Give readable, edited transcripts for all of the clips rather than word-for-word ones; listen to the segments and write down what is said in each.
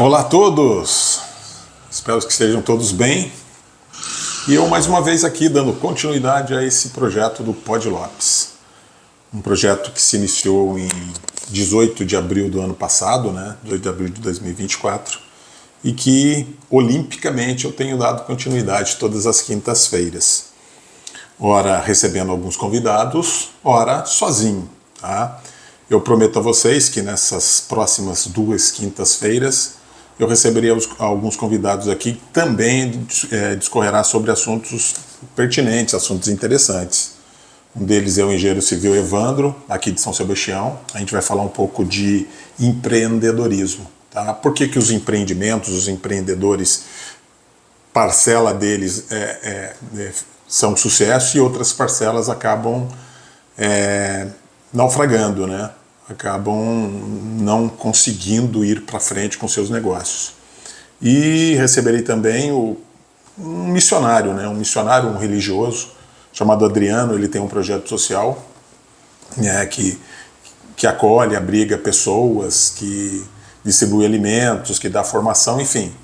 Olá a todos, espero que estejam todos bem. E eu mais uma vez aqui dando continuidade a esse projeto do Pod Lopes. Um projeto que se iniciou em 18 de abril do ano passado, 18 de abril de 2024, e que olimpicamente eu tenho dado continuidade todas as quintas-feiras. Ora recebendo alguns convidados, ora sozinho, tá? Eu prometo a vocês que nessas próximas 2 quintas-feiras eu receberia alguns convidados aqui que também discorrerá sobre assuntos pertinentes, assuntos interessantes. Um deles é o engenheiro civil Evandro, aqui de São Sebastião. A gente vai falar um pouco de empreendedorismo. Tá? Por que os empreendimentos, os empreendedores, parcela deles são sucesso e outras parcelas acabam naufragando, né? Acabam não conseguindo ir para frente com seus negócios. E receberei também um missionário, um religioso, chamado Adriano. Ele tem um projeto social que acolhe, abriga pessoas, que distribui alimentos, que dá formação, enfim.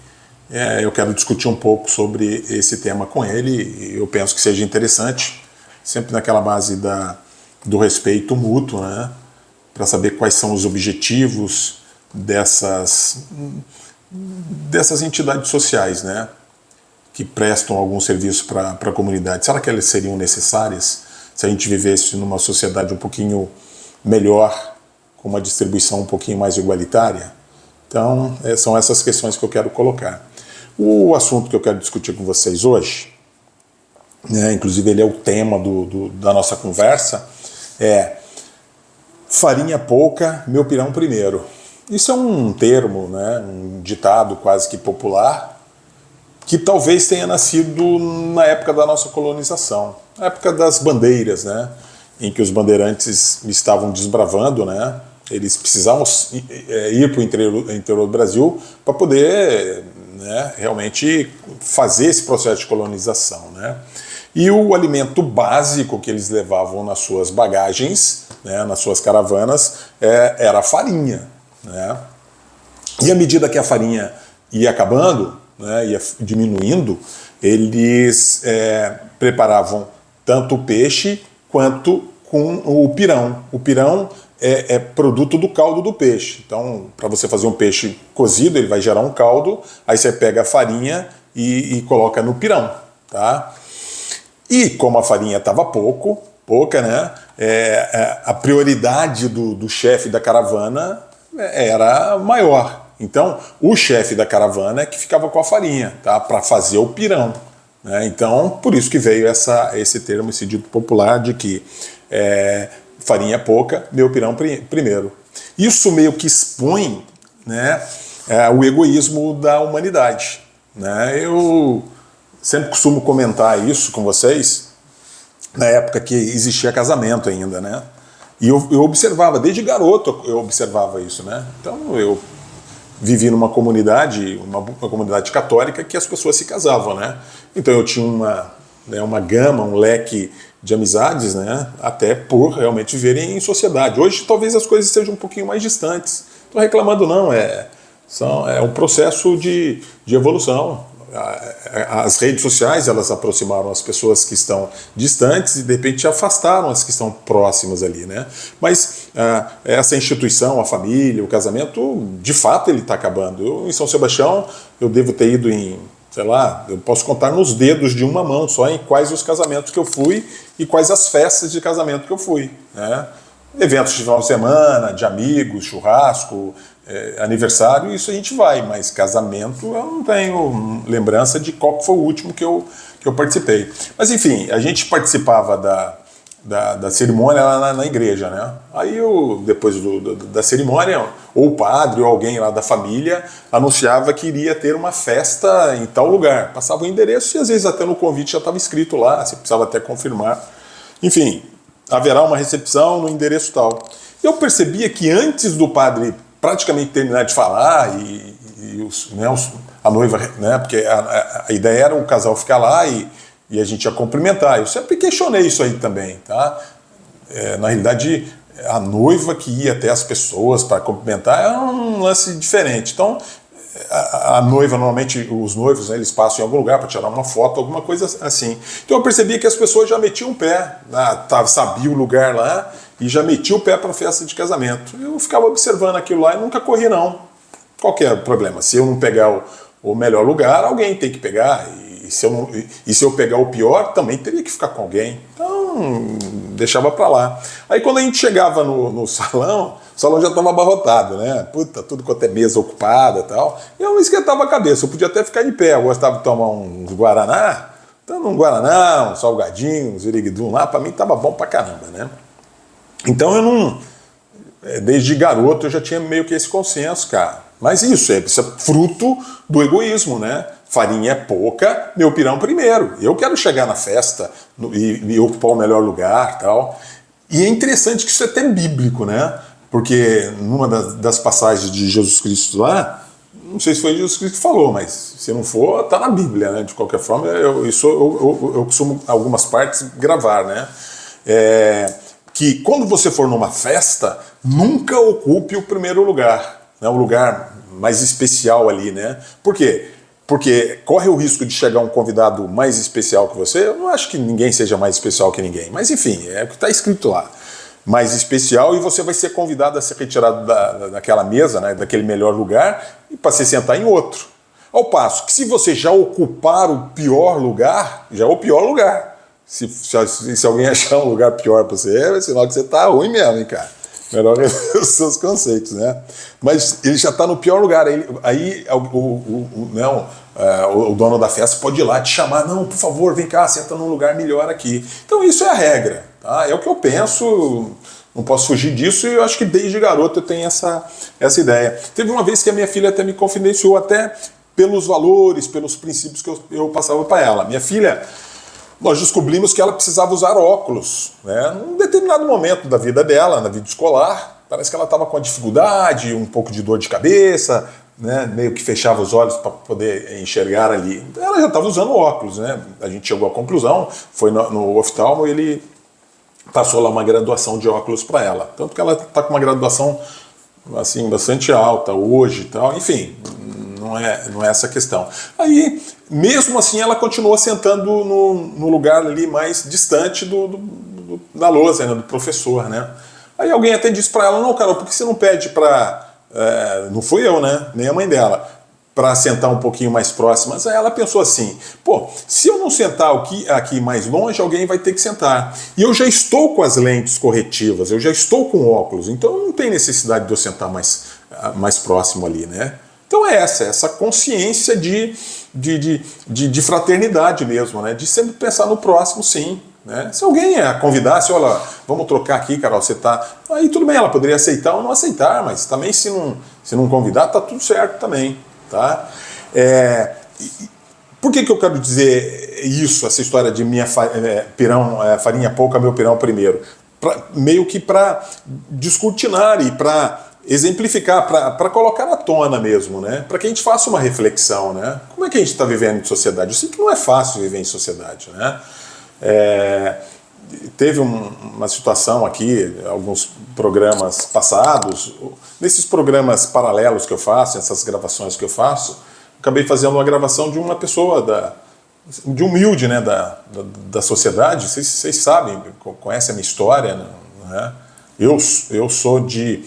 Eu quero discutir um pouco sobre esse tema com ele, e eu penso que seja interessante, sempre naquela base do respeito mútuo, né? Para saber quais são os objetivos dessas entidades sociais, né, que prestam algum serviço para a comunidade. Será que elas seriam necessárias se a gente vivesse numa sociedade um pouquinho melhor, com uma distribuição um pouquinho mais igualitária? Então, são essas questões que eu quero colocar. O assunto que eu quero discutir com vocês hoje, inclusive ele é o tema da nossa conversa, é farinha pouca, meu pirão primeiro. Isso é um termo, um ditado quase que popular, que talvez tenha nascido na época da nossa colonização, na época das bandeiras, em que os bandeirantes estavam desbravando, eles precisavam ir para o interior do Brasil para poder realmente fazer esse processo de colonização. E o alimento básico que eles levavam nas suas bagagens, nas suas caravanas, era a farinha. E à medida que a farinha ia acabando, ia diminuindo, eles preparavam tanto o peixe quanto com o pirão. O pirão é produto do caldo do peixe. Então, para você fazer um peixe cozido, ele vai gerar um caldo, aí você pega a farinha e coloca no pirão. Tá? E como a farinha estava pouca, a prioridade do chefe da caravana era maior. Então, o chefe da caravana é que ficava com a farinha, tá? Para fazer o pirão. Então, por isso que veio esse termo, esse dito popular de que farinha pouca, meu pirão primeiro. Isso meio que expõe o egoísmo da humanidade. Eu sempre costumo comentar isso com vocês, na época que existia casamento ainda, E eu observava, desde garoto eu observava isso, Então eu vivi numa comunidade, uma comunidade católica, que as pessoas se casavam, Então eu tinha uma gama, um leque de amizades, até por realmente viverem em sociedade. Hoje talvez as coisas sejam um pouquinho mais distantes. Estou reclamando não, é um processo de evolução. As redes sociais, elas aproximaram as pessoas que estão distantes e de repente afastaram as que estão próximas ali, Mas essa instituição, a família, o casamento, de fato ele está acabando. Eu, em São Sebastião, eu devo ter ido em, eu posso contar nos dedos de uma mão só em quais os casamentos que eu fui e quais as festas de casamento que eu fui, Eventos de final de semana, de amigos, churrasco, aniversário, isso a gente vai, mas casamento eu não tenho lembrança de qual foi o último que eu participei. Mas enfim, a gente participava da cerimônia lá na igreja, Aí depois da cerimônia, ou o padre ou alguém lá da família anunciava que iria ter uma festa em tal lugar. Passava o endereço e às vezes até no convite já estava escrito lá, você precisava até confirmar. Enfim, haverá uma recepção no endereço tal. Eu percebia que antes do padre praticamente terminar de falar a noiva, porque a ideia era o casal ficar lá e a gente ia cumprimentar. Eu sempre questionei isso aí também, tá? Na realidade, a noiva que ia até as pessoas para cumprimentar era um lance diferente. Então, a noiva, normalmente os noivos, né, eles passam em algum lugar para tirar uma foto, alguma coisa assim. Então eu percebi que as pessoas já metiam o pé, sabia o lugar lá e já metiam o pé para a festa de casamento. Eu ficava observando aquilo lá e nunca corri não. Qual que é o problema? Se eu não pegar o melhor lugar, alguém tem que pegar. E se eu pegar o pior, também teria que ficar com alguém. Então, deixava para lá. Aí quando a gente chegava no salão, o salão já estava abarrotado, né? Puta, tudo quanto é mesa ocupada e tal. E eu não esquentava a cabeça, eu podia até ficar de pé. Eu gostava de tomar uns Guaraná. Então, um Guaraná, um salgadinho, um ziriguidum lá, para mim tava bom pra caramba, né? Então eu não... Desde garoto eu já tinha meio que esse consenso, cara. Mas isso é fruto do egoísmo, né? Farinha é pouca, meu pirão primeiro. Eu quero chegar na festa e ocupar o melhor lugar, tal. E é interessante que isso é até bíblico, né? Porque numa das passagens de Jesus Cristo lá, não sei se foi Jesus Cristo que falou, mas se não for, tá na Bíblia, né? De qualquer forma, eu costumo algumas partes gravar, né? Que quando você for numa festa, nunca ocupe o primeiro lugar, né? O lugar mais especial ali, né? Por quê? Porque corre o risco de chegar um convidado mais especial que você. Eu não acho que ninguém seja mais especial que ninguém, mas enfim, é o que está escrito lá. Mais especial, e você vai ser convidado a ser retirado daquela mesa, né, daquele melhor lugar, e para se sentar em outro. Ao passo que se você já ocupar o pior lugar, já é o pior lugar. Se alguém achar um lugar pior para você, é sinal que você está ruim mesmo, hein, cara. Melhor rever os seus conceitos, né? Mas ele já está no pior lugar. Aí o dono da festa pode ir lá te chamar. Não, por favor, vem cá, senta num lugar melhor aqui. Então isso é a regra. Tá? É o que eu penso, não posso fugir disso, e eu acho que desde garoto eu tenho essa ideia. Teve uma vez que a minha filha até me confidenciou, até pelos valores, pelos princípios que eu passava para ela. Minha filha... Nós descobrimos que ela precisava usar óculos, né? Num determinado momento da vida dela, na vida escolar, parece que ela estava com uma dificuldade, um pouco de dor de cabeça, né? Meio que fechava os olhos para poder enxergar ali. Ela já estava usando óculos, né? A gente chegou à conclusão, foi no oftalmo e ele passou lá uma graduação de óculos para ela. Tanto que ela está com uma graduação assim, bastante alta hoje e tal, enfim... Não é essa a questão. Aí, mesmo assim, ela continua sentando no lugar ali mais distante da lousa, né, do professor, né? Aí alguém até disse para ela, não, Carol, por que você não pede para... não fui eu, né? Nem a mãe dela. Para sentar um pouquinho mais próxima. Mas aí ela pensou assim, pô, se eu não sentar aqui mais longe, alguém vai ter que sentar. E eu já estou com as lentes corretivas, eu já estou com óculos, então não tem necessidade de eu sentar mais próximo ali, né? Então é essa consciência de fraternidade mesmo, né? De sempre pensar no próximo, sim. Né? Se alguém convidasse, olha, vamos trocar aqui, Carol, você tá... Aí tudo bem, ela poderia aceitar ou não aceitar, mas também se não convidar, tá tudo certo também. Tá? Por que eu quero dizer isso, essa história de farinha pouca, meu pirão primeiro? Meio que para descortinar e para exemplificar, para colocar à tona mesmo, né? Para que a gente faça uma reflexão, né? Como é que a gente está vivendo em sociedade? Eu sei que não é fácil viver em sociedade, né? Teve uma situação aqui, alguns programas passados, nesses programas paralelos que eu faço, essas gravações que eu faço, acabei fazendo uma gravação de uma pessoa de humilde, né, da sociedade. Vocês sabem, conhecem a minha história, né? Eu sou de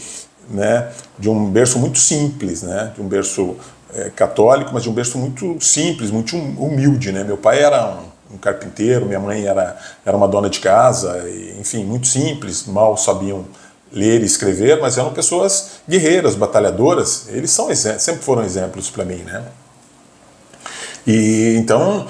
um berço muito simples, né? De um berço católico, mas de um berço muito simples, muito humilde, né? Meu pai era um carpinteiro, minha mãe era uma dona de casa, enfim, muito simples, mal sabiam ler e escrever, mas eram pessoas guerreiras, batalhadoras. Eles sempre foram exemplos para mim, né? E então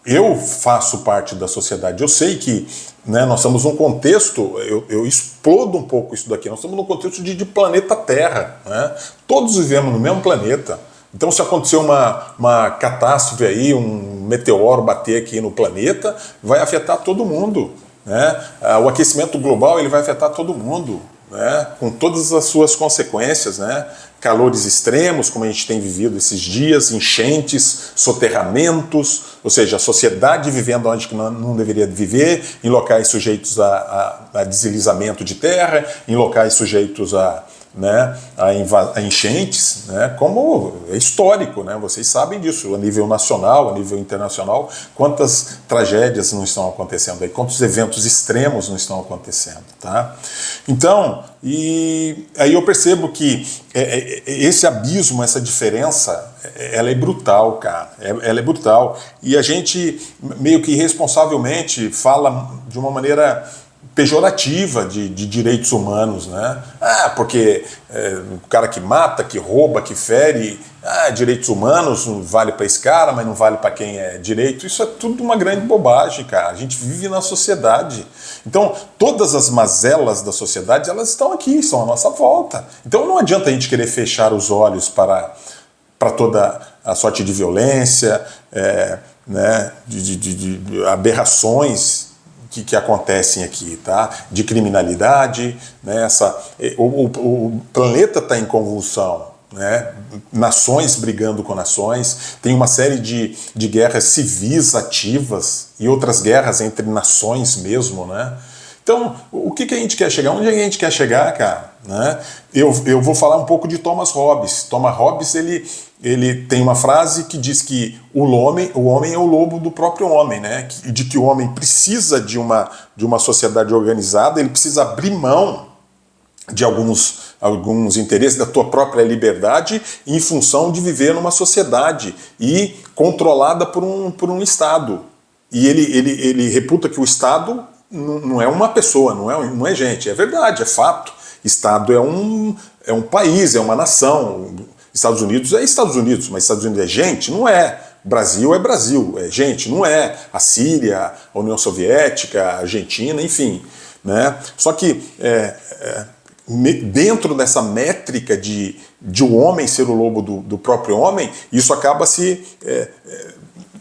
eu faço parte da sociedade. Eu sei que, né, nós estamos num contexto, eu explodo um pouco isso daqui, nós estamos num contexto de planeta Terra, né? Todos vivemos no mesmo planeta. Então, se acontecer uma catástrofe aí, um meteoro bater aqui no planeta, vai afetar todo mundo, né? O aquecimento global ele vai afetar todo mundo, né? Com todas as suas consequências, né? Calores extremos, como a gente tem vivido esses dias, enchentes, soterramentos, ou seja, a sociedade vivendo onde não deveria viver, em locais sujeitos a deslizamento de terra, em locais sujeitos a né, a enchentes, né, como é histórico, né, vocês sabem disso, a nível nacional, a nível internacional, quantas tragédias não estão acontecendo aí, quantos eventos extremos não estão acontecendo, tá? Então, e aí eu percebo que esse abismo, essa diferença, ela é brutal, cara, ela é brutal, e a gente meio que irresponsavelmente fala de uma maneira pejorativa de direitos humanos, né? Porque o cara que mata, que rouba, que fere, direitos humanos não vale para esse cara, mas não vale para quem é direito. Isso é tudo uma grande bobagem, cara. A gente vive na sociedade. Então, todas as mazelas da sociedade, elas estão aqui, estão à nossa volta. Então, não adianta a gente querer fechar os olhos para toda a sorte de violência, né, de aberrações que acontecem aqui, tá? De criminalidade, né? O planeta está em convulsão, né? Nações brigando com nações, tem uma série de guerras civis ativas e outras guerras entre nações mesmo, né? Então, o que a gente quer chegar? Onde a gente quer chegar, cara? Né? Eu vou falar um pouco de Thomas Hobbes. Thomas Hobbes, ele tem uma frase que diz que o homem é o lobo do próprio homem, né? De que o homem precisa de uma sociedade organizada, ele precisa abrir mão de alguns interesses da tua própria liberdade em função de viver numa sociedade e controlada por um Estado. E ele reputa que o Estado não é uma pessoa, não é gente, é verdade, é fato. Estado é um país, é uma nação. Estados Unidos é Estados Unidos, mas Estados Unidos é gente? Não é. Brasil é Brasil, é gente? Não é. A Síria, a União Soviética, a Argentina, enfim. Né? Só que dentro dessa métrica de o homem ser o lobo do próprio homem, isso acaba se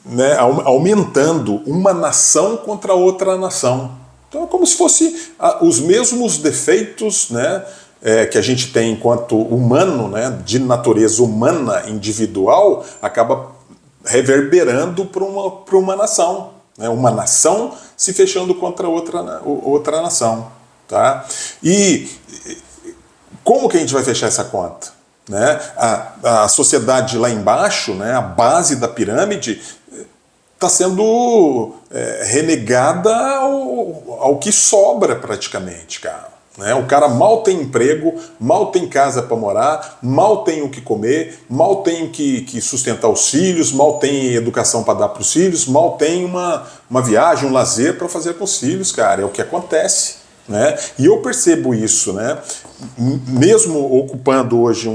né, aumentando uma nação contra outra nação. Então é como se fosse os mesmos defeitos, né, que a gente tem enquanto humano, né, de natureza humana individual, acaba reverberando para uma nação. Né, uma nação se fechando contra outra nação. Tá? E como que a gente vai fechar essa conta? Né? A sociedade lá embaixo, né, a base da pirâmide, está sendo renegada ao que sobra praticamente, cara. Né? O cara mal tem emprego, mal tem casa para morar, mal tem o que comer, mal tem o que sustentar os filhos, mal tem educação para dar para os filhos, mal tem uma viagem, um lazer para fazer com os filhos, cara. É o que acontece. Né? E eu percebo isso, né? Mesmo ocupando hoje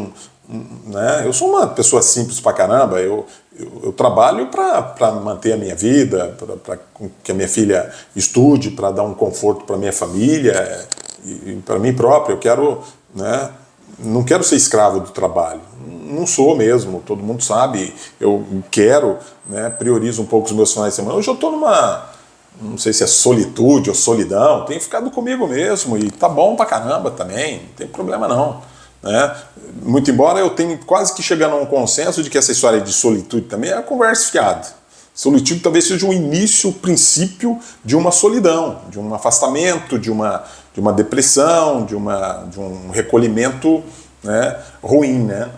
né? Eu sou uma pessoa simples pra caramba, eu trabalho para manter a minha vida, para que a minha filha estude, para dar um conforto para minha família e para mim próprio. Eu quero, né, não quero ser escravo do trabalho, não sou mesmo, todo mundo sabe. Eu quero, né, priorizo um pouco os meus finais de semana. Hoje eu estou não sei se é solitude ou solidão, tenho ficado comigo mesmo e tá bom pra caramba também, não tem problema não. Né? Muito embora eu tenha quase que chegando a um consenso de que essa história de solitude também é uma conversa fiada. Solitude talvez seja o início, o princípio de uma solidão, de um afastamento, de uma depressão, de um recolhimento, né, ruim, né?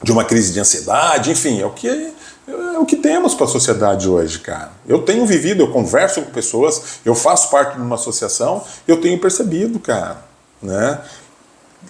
De uma crise de ansiedade, enfim, é o que temos para a sociedade hoje, cara. Eu tenho vivido, eu converso com pessoas, eu faço parte de uma associação, eu tenho percebido, cara, né?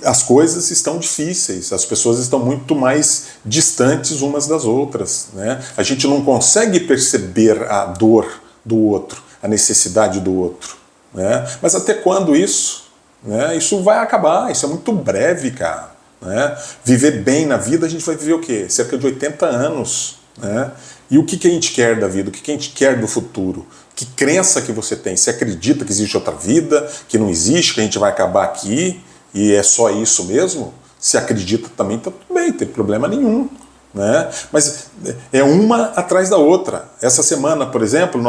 As coisas estão difíceis, as pessoas estão muito mais distantes umas das outras, né? A gente não consegue perceber a dor do outro, a necessidade do outro, né? Mas até quando isso? Né? Isso vai acabar, isso é muito breve, cara. Né? Viver bem na vida, a gente vai viver o quê? Cerca de 80 anos. Né? E o que a gente quer da vida? O que a gente quer do futuro? Que crença que você tem? Você acredita que existe outra vida, que não existe, que a gente vai acabar aqui e é só isso mesmo? Se acredita também, tá tudo bem, não tem problema nenhum. Né? Mas é uma atrás da outra. Essa semana, por exemplo,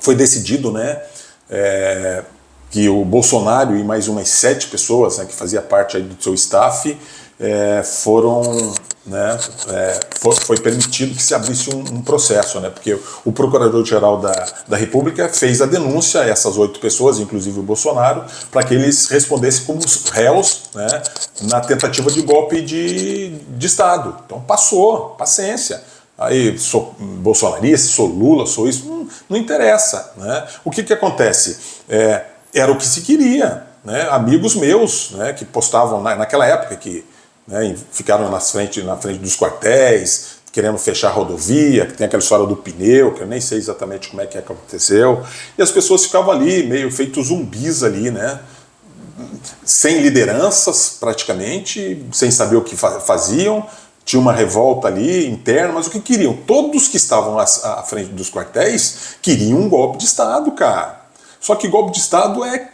foi decidido, né, que o Bolsonaro e mais umas 7 pessoas, né, que fazia parte aí do seu staff, foram né, foi permitido que se abrisse um processo, né, porque o Procurador-Geral da República fez a denúncia a essas 8 pessoas, inclusive o Bolsonaro, para que eles respondessem como réus, né, na tentativa de golpe de Estado. Então passou, paciência. Aí sou bolsonarista, sou Lula, sou isso, não interessa, né? O que acontece? Era o que se queria, né? Amigos meus, né, que postavam naquela época que, né, ficaram na frente dos quartéis, querendo fechar a rodovia, que tem aquela história do pneu, que eu nem sei exatamente como é que aconteceu, e as pessoas ficavam ali, meio feitos zumbis ali, né, sem lideranças praticamente, sem saber o que faziam, tinha uma revolta ali interna, mas o que queriam? Todos que estavam à frente dos quartéis queriam um golpe de Estado, cara. Só que golpe de Estado é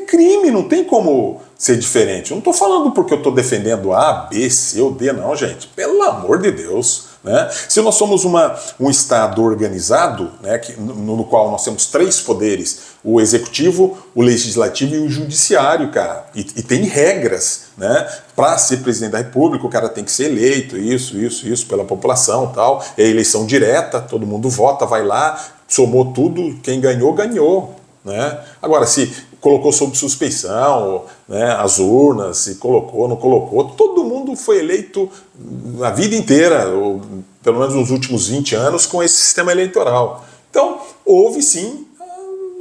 crime, não tem como ser diferente. Eu não estou falando porque eu estou defendendo A, B, C ou D, não, gente. Pelo amor de Deus. Né? Se nós somos um Estado organizado, né, no qual nós temos 3 poderes, o executivo, o legislativo e o judiciário, cara, e tem regras, né? Para ser presidente da República, o cara tem que ser eleito, isso, pela população, tal. É eleição direta, todo mundo vota, vai lá, somou tudo, quem ganhou, ganhou. Né? Agora, se colocou sob suspeição, né, as urnas, se colocou, não colocou, todo mundo foi eleito a vida inteira, ou pelo menos nos últimos 20 anos, com esse sistema eleitoral. Então, houve sim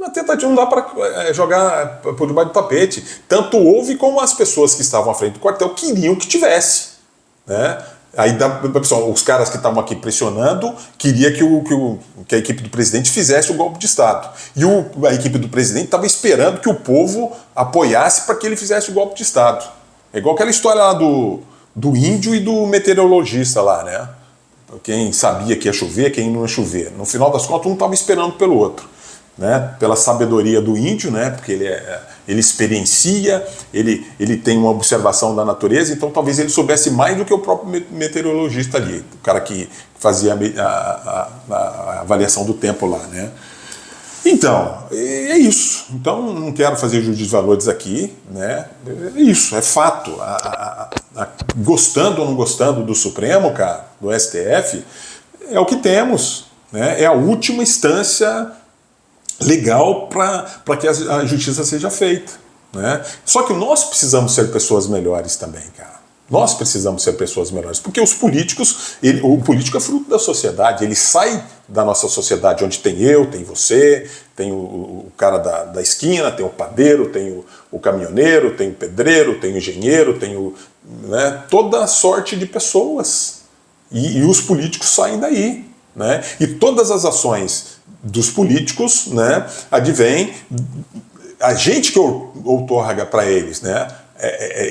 a tentativa, não dá para jogar por debaixo do tapete. Tanto houve como as pessoas que estavam à frente do quartel queriam que tivesse. Né? Aí os caras que estavam aqui pressionando queria que a equipe do presidente fizesse o golpe de Estado. E a equipe do presidente estava esperando que o povo apoiasse para que ele fizesse o golpe de Estado. É igual aquela história lá do índio e do meteorologista lá, né? Quem sabia que ia chover, quem não ia chover. No final das contas, um estava esperando pelo outro. Né? Pela sabedoria do índio, né? Porque ele experiencia, ele tem uma observação da natureza, então talvez ele soubesse mais do que o próprio meteorologista ali, o cara que fazia a avaliação do tempo lá, né? Então, é isso. Então, não quero fazer juízo de valores aqui, né? É isso, é fato. Gostando ou não gostando do Supremo, cara, do STF, é o que temos, né? É a última instância legal para que a justiça seja feita. Né? Só que nós precisamos ser pessoas melhores também, cara. Nós precisamos ser pessoas melhores, porque os políticos, o político é fruto da sociedade, ele sai da nossa sociedade onde tem eu, tem você, tem o cara da esquina, tem o padeiro, tem o caminhoneiro, tem o pedreiro, tem o engenheiro, tem né, toda sorte de pessoas. E os políticos saem daí. Né? E todas as ações dos políticos, né, advém a gente que outorga para eles, né,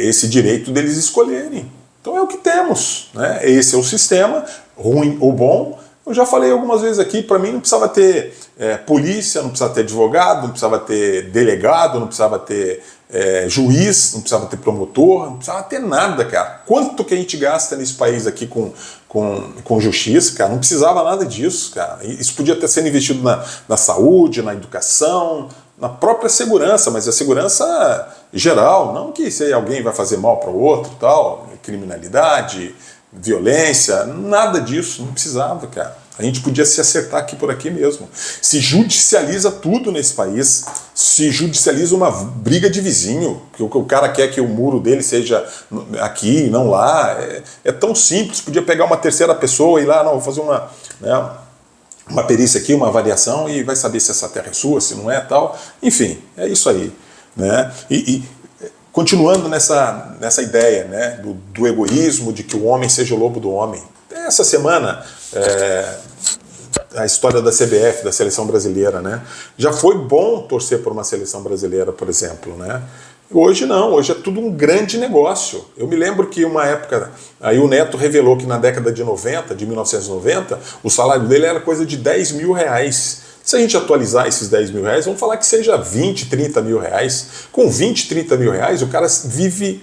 esse direito deles escolherem. Então é o que temos, né? Esse é o sistema, ruim ou bom. Eu já falei algumas vezes aqui, para mim não precisava ter polícia, não precisava ter advogado, não precisava ter delegado, não precisava ter juiz, não precisava ter promotor, não precisava ter nada, cara. Quanto que a gente gasta nesse país aqui com justiça, cara? Não precisava nada disso, cara. Isso podia ter sido investido na saúde, na educação, na própria segurança, mas a segurança geral, não que se alguém vai fazer mal para o outro, tal, criminalidade, violência, nada disso, não precisava, cara. A gente podia se acertar aqui por aqui mesmo. Se judicializa tudo nesse país, se judicializa uma briga de vizinho, que o cara quer que o muro dele seja aqui e não lá. É tão simples, podia pegar uma terceira pessoa e ir lá, não, vou fazer uma perícia aqui, uma avaliação e vai saber se essa terra é sua, se não é, tal. Enfim, é isso aí. Né? E continuando nessa ideia, né, do egoísmo, de que o homem seja o lobo do homem. Essa semana, a história da CBF, da seleção brasileira, né? Já foi bom torcer por uma seleção brasileira, por exemplo, né? Hoje não, hoje é tudo um grande negócio. Eu me lembro que uma época, aí o Neto revelou que na década de 1990, o salário dele era coisa de 10 mil reais. Se a gente atualizar esses 10 mil reais, vamos falar que seja 20, 30 mil reais. Com 20, 30 mil reais, o cara vive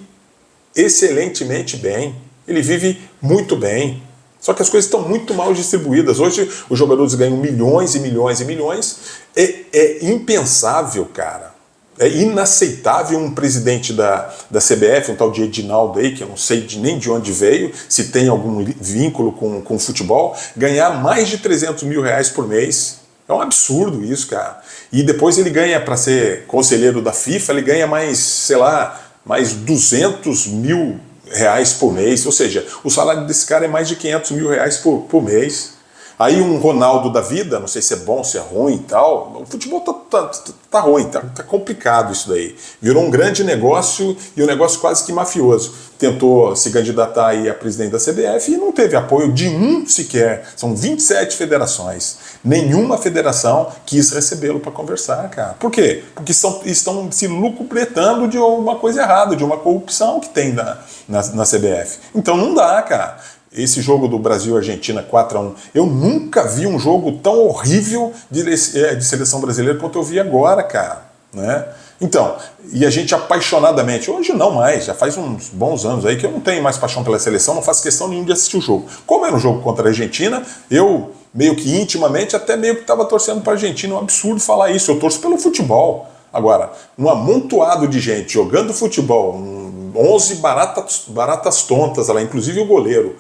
excelentemente bem. Ele vive muito bem. Só que as coisas estão muito mal distribuídas. Hoje os jogadores ganham milhões e milhões e milhões. É impensável, cara. É inaceitável um presidente da CBF, um tal de Edinaldo aí, que eu não sei nem de onde veio, se tem algum vínculo com o futebol, ganhar mais de 300 mil reais por mês. É um absurdo isso, cara. E depois ele ganha, para ser conselheiro da FIFA, ele ganha mais, sei lá, mais 200 mil reais por mês. Ou seja, o salário desse cara é mais de 500 mil reais por mês. Aí um Ronaldo da vida, não sei se é bom, se é ruim e tal, o futebol tá ruim, tá complicado isso daí. Virou um grande negócio e um negócio quase que mafioso. Tentou se candidatar aí a presidente da CBF e não teve apoio de um sequer. São 27 federações. Nenhuma federação quis recebê-lo para conversar, cara. Por quê? Porque estão se lucubretando de uma coisa errada, de uma corrupção que tem na CBF. Então não dá, cara. Esse jogo do Brasil-Argentina 4-1, eu nunca vi um jogo tão horrível de seleção brasileira quanto eu vi agora, cara. Né? Então, e a gente apaixonadamente, hoje não mais, já faz uns bons anos aí que eu não tenho mais paixão pela seleção, não faço questão nenhuma de assistir o jogo. Como era um jogo contra a Argentina, eu meio que intimamente até meio que estava torcendo para a Argentina, é um absurdo falar isso, eu torço pelo futebol. Agora, um amontoado de gente jogando futebol, 11 baratas tontas lá, inclusive o goleiro.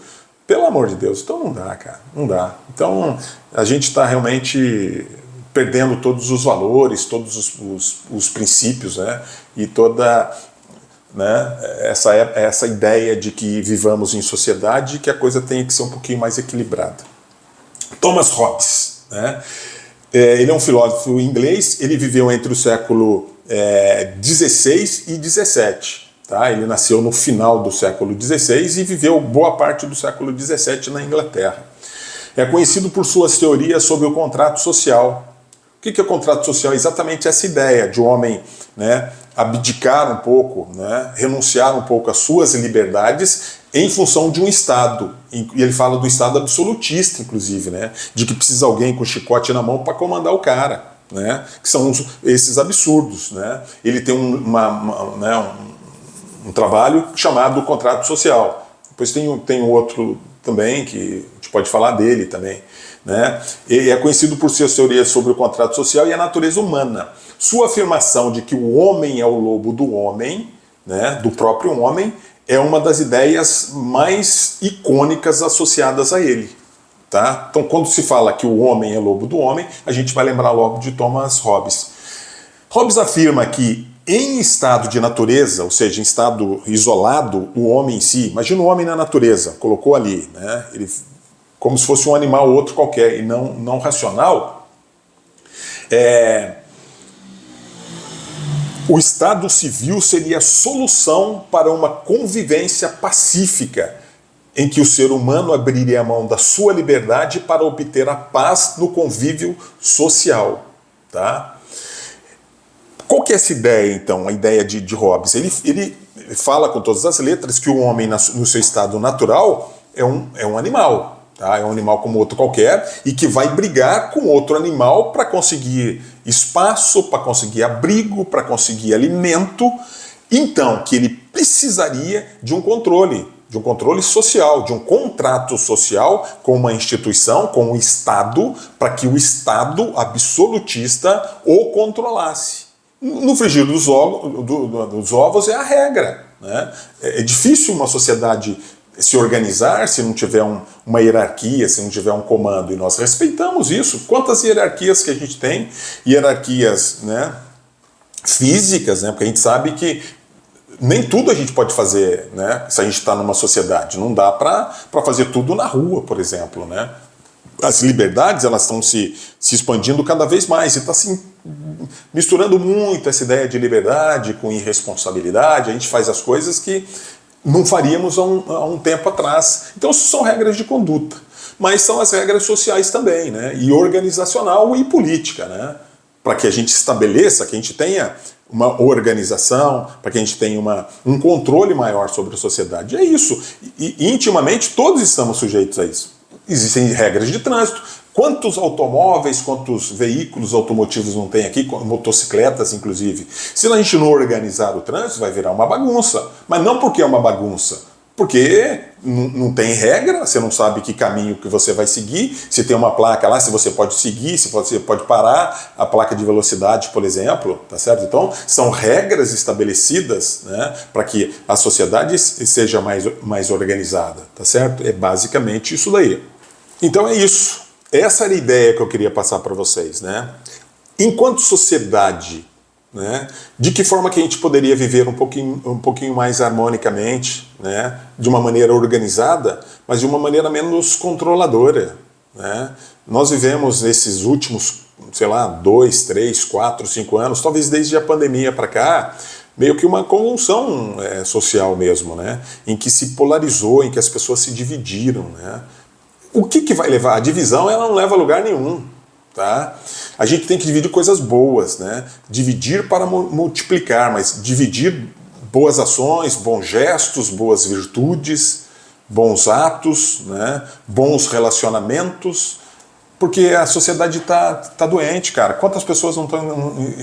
Pelo amor de Deus, então não dá, cara, não dá. Então a gente está realmente perdendo todos os valores, todos os princípios, né? E toda, né, essa ideia de que vivamos em sociedade e que a coisa tem que ser um pouquinho mais equilibrada. Thomas Hobbes, né? Ele é um filósofo inglês, ele viveu entre o século 16 e 17. Tá? Ele nasceu no final do século XVI e viveu boa parte do século XVII na Inglaterra. É conhecido por suas teorias sobre o contrato social. O que é o contrato social? Exatamente essa ideia de o homem, né, abdicar um pouco, né, renunciar um pouco às suas liberdades em função de um Estado. E ele fala do Estado absolutista, inclusive, né, de que precisa alguém com chicote na mão para comandar o cara. Né, que são esses absurdos. Né. Ele tem um trabalho chamado contrato social. Depois tem outro também, que a gente pode falar dele também. Né? Ele é conhecido por suas teorias sobre o contrato social e a natureza humana. Sua afirmação de que o homem é o lobo do homem, né, do próprio homem, é uma das ideias mais icônicas associadas a ele. Tá? Então, quando se fala que o homem é lobo do homem, a gente vai lembrar logo de Thomas Hobbes. Hobbes afirma que em estado de natureza, ou seja, em estado isolado, o homem em si, imagina o homem na natureza, colocou ali, né, ele, como se fosse um animal ou outro qualquer, e não racional, o estado civil seria a solução para uma convivência pacífica, em que o ser humano abriria a mão da sua liberdade para obter a paz no convívio social. Tá? Qual que é essa ideia, então, a ideia de Hobbes? Ele fala com todas as letras que o homem, no seu estado natural, é um animal. Tá? É um animal como outro qualquer e que vai brigar com outro animal para conseguir espaço, para conseguir abrigo, para conseguir alimento. Então, que ele precisaria de um controle social, de um contrato social com uma instituição, com o Estado, para que o Estado absolutista o controlasse. No frigir dos ovos é a regra. Né? É difícil uma sociedade se organizar se não tiver uma hierarquia, se não tiver um comando. E nós respeitamos isso. Quantas hierarquias que a gente tem? Hierarquias, né, físicas, né? Porque a gente sabe que nem tudo a gente pode fazer, né, se a gente está numa sociedade. Não dá para fazer tudo na rua, por exemplo. Né? As liberdades elas estão se expandindo cada vez mais. E está se misturando muito essa ideia de liberdade com irresponsabilidade. A gente faz as coisas que não faríamos há um tempo atrás. Então, isso são regras de conduta. Mas são as regras sociais também, né? E organizacional e política, né? Para que a gente estabeleça, que a gente tenha uma organização, para que a gente tenha um controle maior sobre a sociedade. É isso. E intimamente todos estamos sujeitos a isso. Existem regras de trânsito. Quantos automóveis, quantos veículos automotivos não tem aqui, motocicletas inclusive. Se a gente não organizar o trânsito, vai virar uma bagunça. Mas não porque é uma bagunça, Porque não tem regra, você não sabe que caminho que você vai seguir, se tem uma placa lá, se você pode seguir, se você pode parar, a placa de velocidade, por exemplo, tá certo? Então, são regras estabelecidas, né, para que a sociedade seja mais organizada, tá certo? É basicamente isso daí. Então é isso. Essa era a ideia que eu queria passar para vocês, né? Enquanto sociedade, né, de que forma que a gente poderia viver um pouquinho mais harmonicamente, né, de uma maneira organizada, mas de uma maneira menos controladora, né? Nós vivemos nesses últimos, sei lá, 2, 3, 4, 5 anos, talvez desde a pandemia para cá, meio que uma convulsão social mesmo, né, em que se polarizou, em que as pessoas se dividiram, né? O que vai levar? A divisão ela não leva a lugar nenhum. Tá? A gente tem que dividir coisas boas, né? Dividir para multiplicar, mas dividir boas ações, bons gestos, boas virtudes, bons atos, né? Bons relacionamentos, porque a sociedade tá doente, cara. Quantas pessoas não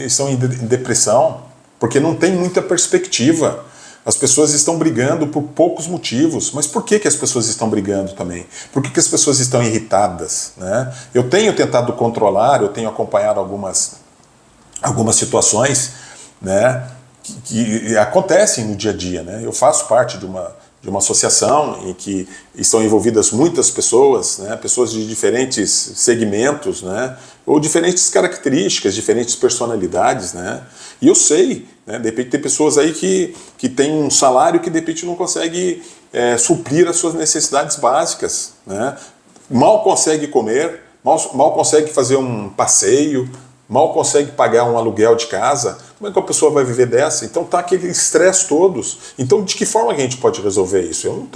estão em depressão? Porque não tem muita perspectiva. As pessoas estão brigando por poucos motivos. Mas por que as pessoas estão brigando também? Por que as pessoas estão irritadas, né? Eu tenho tentado controlar, eu tenho acompanhado algumas situações, né, que acontecem no dia a dia, né? Eu faço parte de uma associação em que estão envolvidas muitas pessoas, né, pessoas de diferentes segmentos, né, ou diferentes características, diferentes personalidades, né? E eu sei, né, de repente tem pessoas aí que têm um salário que de repente não consegue suprir as suas necessidades básicas, né? Mal consegue comer, mal consegue fazer um passeio, mal consegue pagar um aluguel de casa. Como é que a pessoa vai viver dessa? Então tá aquele estresse todos. Então de que forma que a gente pode resolver isso? Eu não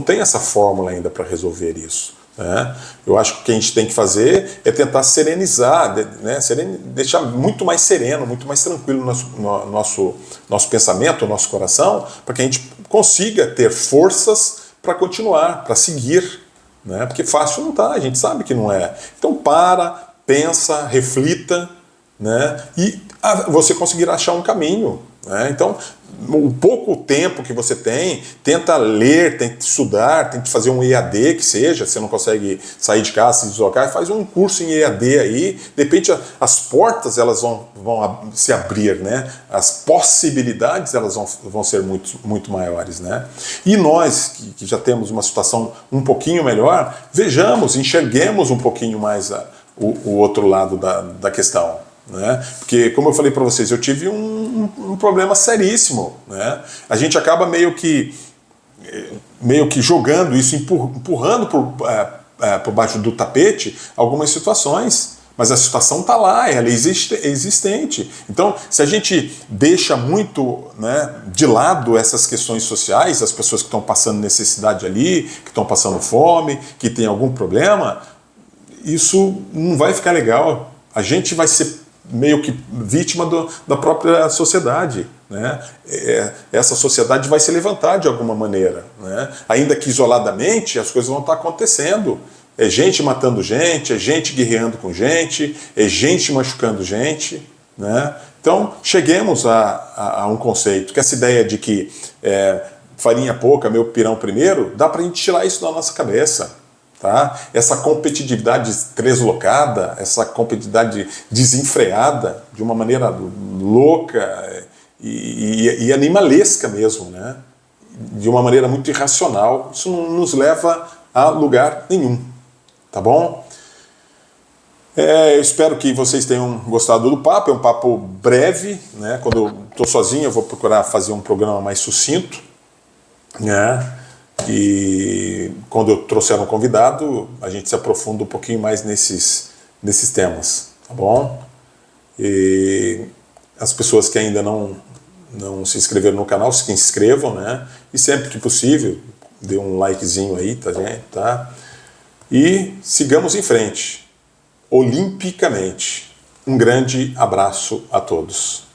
tenho essa fórmula ainda para resolver isso, né? Eu acho que o que a gente tem que fazer é tentar serenizar, né? Deixar muito mais sereno, muito mais tranquilo o nosso pensamento, o nosso coração, para que a gente consiga ter forças para continuar, para seguir, né? Porque fácil não tá, a gente sabe que não é. Então pensa, reflita, né? E você conseguirá achar um caminho, né? Então, o pouco tempo que você tem, tenta ler, tenta estudar, tenta fazer um EAD que seja, se você não consegue sair de casa, se deslocar, faz um curso em EAD aí, de repente as portas elas vão se abrir, né? As possibilidades elas vão ser muito maiores, né? E nós, que já temos uma situação um pouquinho melhor, enxerguemos um pouquinho mais o outro lado da questão, né? Porque, como eu falei para vocês, eu tive um problema seríssimo, né? A gente acaba meio que jogando isso, empurrando por baixo do tapete algumas situações, mas a situação está lá, ela é existente. Então, se a gente deixa muito, né, de lado essas questões sociais, as pessoas que estão passando necessidade ali, que estão passando fome, que tem algum problema, isso não vai ficar legal. A gente vai ser meio que vítima da própria sociedade, né? Essa sociedade vai se levantar de alguma maneira, né? Ainda que isoladamente, as coisas vão estar acontecendo. É gente matando gente, é gente guerreando com gente, é gente machucando gente, né? Então, cheguemos a um conceito, que essa ideia de que farinha pouca, meu pirão primeiro, dá para a gente tirar isso da nossa cabeça. Tá? Essa competitividade deslocada, essa competitividade desenfreada, de uma maneira louca e animalesca mesmo, né? De uma maneira muito irracional, isso não nos leva a lugar nenhum, tá bom? Eu espero que vocês tenham gostado do papo, é um papo breve, né? Quando eu estou sozinho eu vou procurar fazer um programa mais sucinto, né? E quando eu trouxer um convidado, a gente se aprofunda um pouquinho mais nesses temas, tá bom? E as pessoas que ainda não se inscreveram no canal, se inscrevam, né? E sempre que possível, dê um likezinho aí, tá, gente? Tá? E sigamos em frente, olimpicamente. Um grande abraço a todos.